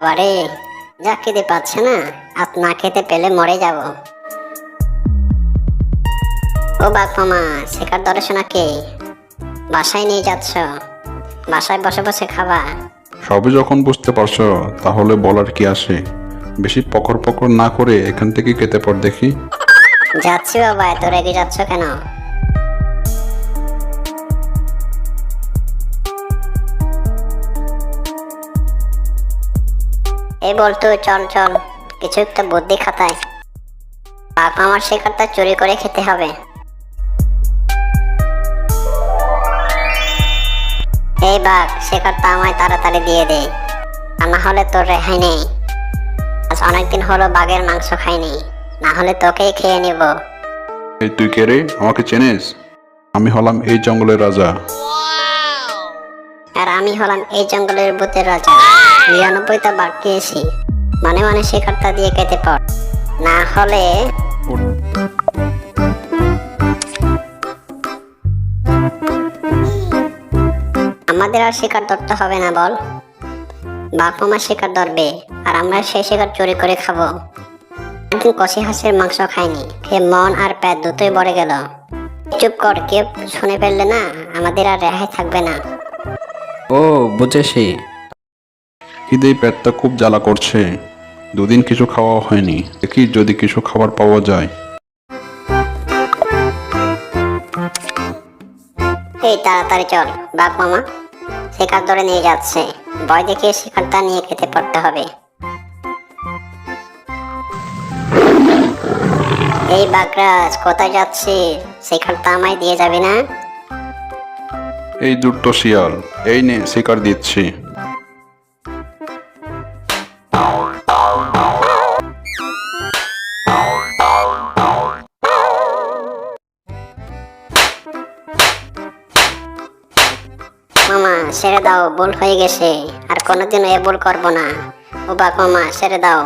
বারে, যা খেতে পাচ্ছে না, আজ না খেতে পেলে মরে যাব। ও বাঘ মামা, শিকার ধরেছো নাকি? বাসায় নিয়ে যাচ্ছ? বাসায় বসে বসে খাবা? সবে যখন বুঝতে পারছো তাহলে বলার কি আছে? বেশি পকর পকর না করে এখান থেকে কেটে পড় দেখি। যাচ্ছি বাবা, এত রেগে যাচ্ছ কেন? এই বলতো, চল চল, কিছু একটা বুদ্ধি খাতায়। বাঘ মামার শিকারটা চুরি করে খেতে হবে। এই বাঘ, শিকারটা আমায় তাড়াতাড়ি দিয়ে দে, আর না হলে তোর রেহাই নেই। আজ অনেকদিন হলো বাঘের মাংস খাইনি, না হলে তোকেই খেয়ে নিব। এই তুই কে রে? আমাকে চেনিস? আমি হলাম এই জঙ্গলের রাজা। আর আমি হলাম এই জঙ্গলের ভূতের রাজা। 99টা বাঘ খেয়েছি, মানে মানে শিকারটা দিয়ে কেটে পড়, না হলে। আমাদের আর শিকার ধরতে হবে না বল, বাঘ মামা শিকার ধরবে, আর আমরা সেই শিকার চুরি করে খাবো। একদিন কষি হাঁসের মাংস খাইনি, খেয়ে মন আর পেট দুটোই ভরে গেল। চুপ কর, কেউ শুনে ফেললে না আমাদের আর রেহাই থাকবে না। ও বুঝেছি। খিদে পেটটা খুব জ্বালা করছে, দুদিন কিছু খাওয়া হয়নি। দেখি যদি কিছু খাবার পাওয়া যায়। এই তাড়াতাড়ি চল, বাঘ মামা শিকার ধরে নিয়ে যাচ্ছে, ভয় দেখিয়ে শিকারটা নিয়ে খেতে পড়তে হবে। এই বাঘরাজ, কোথায় যাচ্ছিস? শিকারটা আমায় দিয়ে যাবি না? এই দুষ্ট শিয়াল, এই নে শিকার দিচ্ছি। মামা ছেড়ে দাও, ভুল হয়ে গেছে, আর কোনোদিনও এ ভুল করবো না। ও বাঘ মামা ছেড়ে দাও।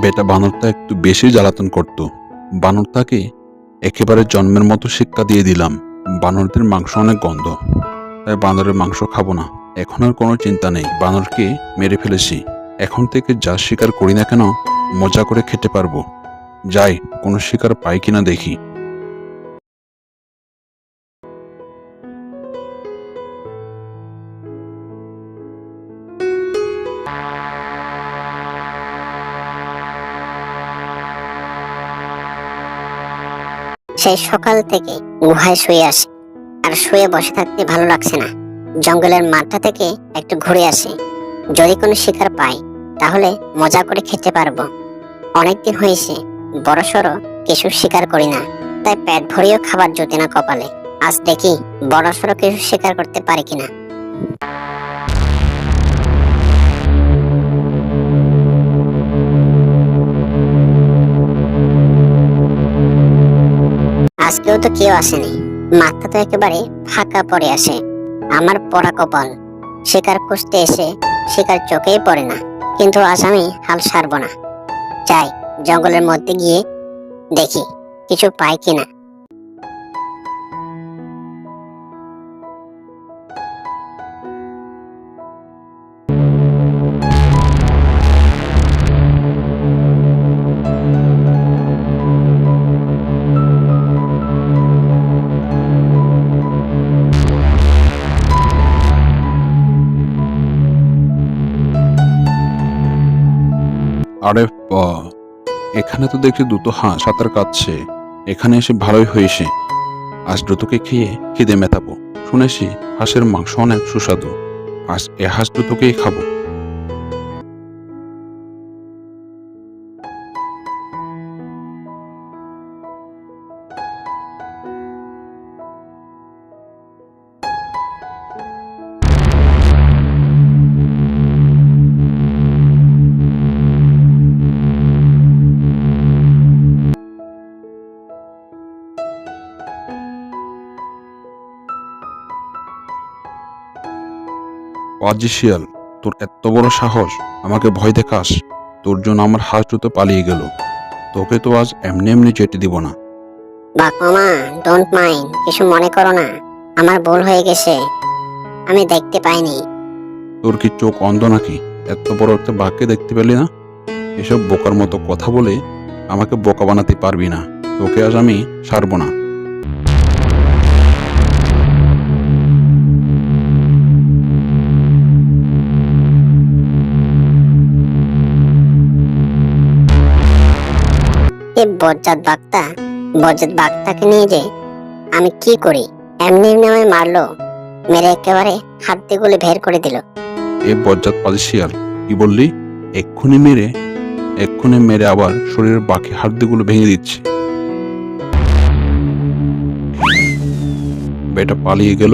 বেটা বানরটা একটু বেশি জ্বালাতন করত। বানরটাকে একেবারে জন্মের মতো শিক্ষা দিয়ে দিলাম। বানরদের মাংস অনেক গন্ধ, তাই বানরের মাংস খাবো না। এখন আর কোনো চিন্তা নেই, বানরকে মেরে ফেলেছি। এখন থেকে যা শিকার করি না কেন মজা করে খেতে পারবো। যাই, কোনো শিকার পাই কিনা দেখি। সেই সকাল থেকে গুহায় শুয়ে আসি, আর শুয়ে বসে থাকতে ভালো লাগছে না। জঙ্গলের মাঠটা থেকে একটু ঘুরে আসি, যদি কোনো শিকার পাই তাহলে মজা করে খেতে পারবো। অনেকদিন হয়েছে বড়সড় কিছু শিকার করি না, তাই পেট ভরিয়েও খাবার জুটে না কপালে। আজ দেখি বড়সড় কিছু শিকার করতে পারি কিনা। আজকেও তো কেউ আসেনি, মাথা তো একেবারে ফাঁকা পড়ে আসে। আমার পড়া কপাল, শিকার খুঁজতে এসে শিকার চোখেই পড়ে না। কিন্তু আজ আমি হাল ছাড়বো না, যাই জঙ্গলের মধ্যে গিয়ে দেখি কিছু পাই কিনা। আরে বাহ, এখানে তো দেখছি দুটো হাঁস সাঁতার কাটছে। এখানে এসে ভালোই হয়েছে, আজ দুটোকে খেয়ে খিদে মেটাবো। শুনেছি হাঁসের মাংস অনেক সুস্বাদু, আজ এ হাঁস দুটোকেই খাবো। পাজি শিয়াল, তোর এত বড় সাহস, আমাকে ভয় দেখাস। তোর জন্য আমার হাঁস তো পালিয়ে গেল। তোকে তো আজ এমনি এমনি যেতে দিব না। বাঘ মামা, ডোন্ট মাইন্ড, কিছু মনে করো না, আমার ভুল হয়ে গেছে, আমি দেখতে পাইনি। তোর কি চোখ অন্ধ নাকি? এত বড় একটা বাঘকে দেখতে পেলি না? এসব বোকার মতো কথা বলে আমাকে বোকা বানাতে পারবি না। তোকে আজ আমি ছাড়বো না। এই বজ্জাত বাঘটাকে নিয়ে যে আমি কি করি? এমনি এমনি আমায় মারলো, মেরে একেবারে হাড্ডিগুলো বের করে দিল। এ বজ্জাত পাজি শিয়াল, কি বললি? এক্ষুনি মেরে আবার শরীরের বাকি হাড়গুলো ভেঙে দিচ্ছি। বেটা পালিয়ে গেল,